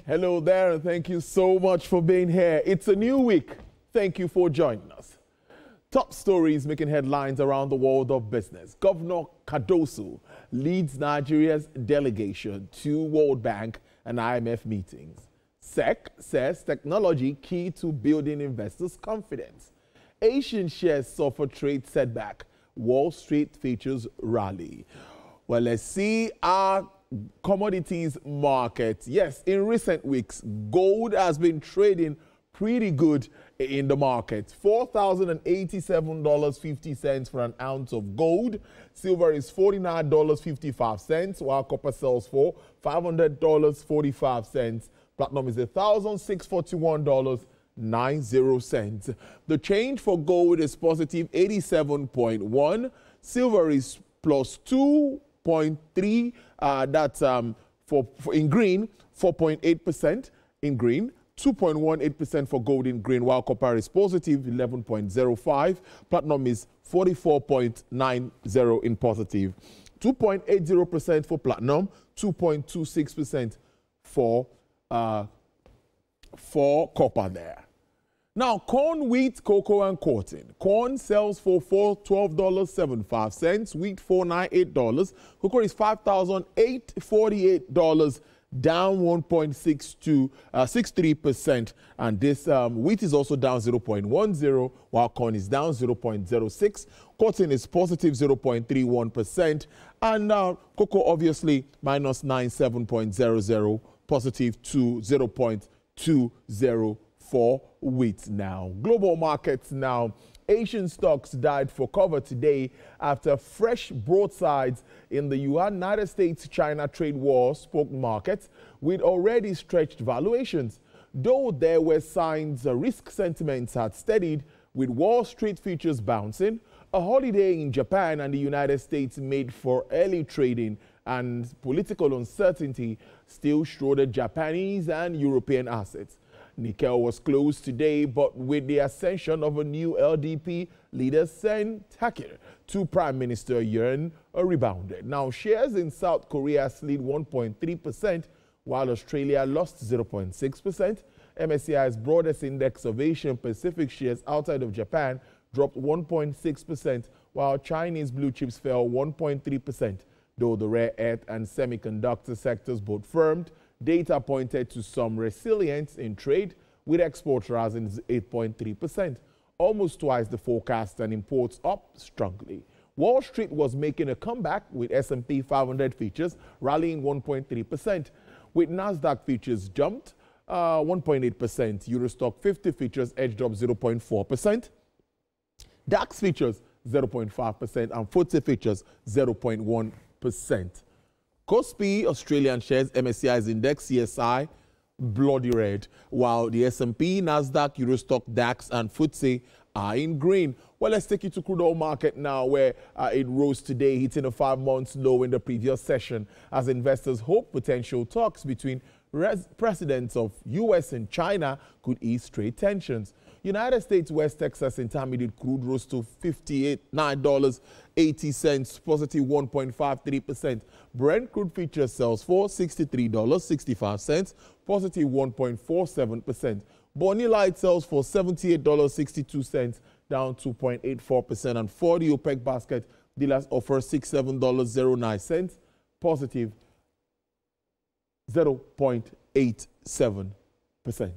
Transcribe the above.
Hello there, and thank you so much for being here. It's a new week. Thank you for joining us. Top stories making headlines around the world of business. Governor Cardoso leads Nigeria's delegation to World Bank and IMF meetings. SEC says technology key to building investors' confidence. Asian shares suffer trade setback. Wall Street features rally. Well, let's see our commodities market. Yes, in recent weeks, gold has been trading pretty good in the market. $4,087.50 for an ounce of gold. Silver is $49.55, while copper sells for $500.45. Platinum is $1,641.90. The change for gold is positive 87.1. Silver is plus 2.3. That's in green, 4.8% in green, 2.18% for gold in green, while copper is positive 11.05. Platinum is 44.90 in positive, 2.80% for platinum, 2.26% for copper there. Now, corn, wheat, cocoa, and cotton. Corn sells for $12.75, wheat $498, cocoa is $5,848, down 1.63%, and this wheat is also down 0.10, while corn is down 0.06. Cotton is positive 0.31%, and cocoa obviously minus 97.00, positive to 0.20 for wheat now. Global markets now. Asian stocks died for cover today after fresh broadsides in the United States-China trade war spooked markets with already stretched valuations. Though there were signs risk sentiments had steadied, with Wall Street futures bouncing, a holiday in Japan and the United States made for early trading, and political uncertainty still shrouded Japanese and European assets. Nikkei was closed today, but with the ascension of a new LDP leader, Sen Takir, to Prime Minister Yoon, rebounded. Now, shares in South Korea slid 1.3%, while Australia lost 0.6%. MSCI's broadest index of Asian Pacific shares outside of Japan dropped 1.6%, while Chinese blue chips fell 1.3%, though the rare earth and semiconductor sectors both firmed. Data pointed to some resilience in trade, with exports rising 8.3%, almost twice the forecast, and imports up strongly. Wall Street was making a comeback, with S&P 500 futures rallying 1.3%, with Nasdaq futures jumped 1.8%. Eurostock 50 futures edged up 0.4%. DAX futures 0.5%, and FTSE futures 0.1%. KOSPI Australian shares, MSCI's index, CSI, bloody red, while the S&P, Nasdaq, Eurostock, DAX, and FTSE are in green. Well, let's take you to crude oil market now, where it rose today, hitting a 5-month low in the previous session, as investors hope potential talks between presidents of U.S. and China could ease trade tensions. United States West Texas Intermediate crude rose to $59.80, positive 1.53%. Brent crude futures sells for $63.65, positive 1.47%. Bonnie Light sells for $78.62, down 2.84%. And for the OPEC basket, dealers offer $67.09, positive 0.87%.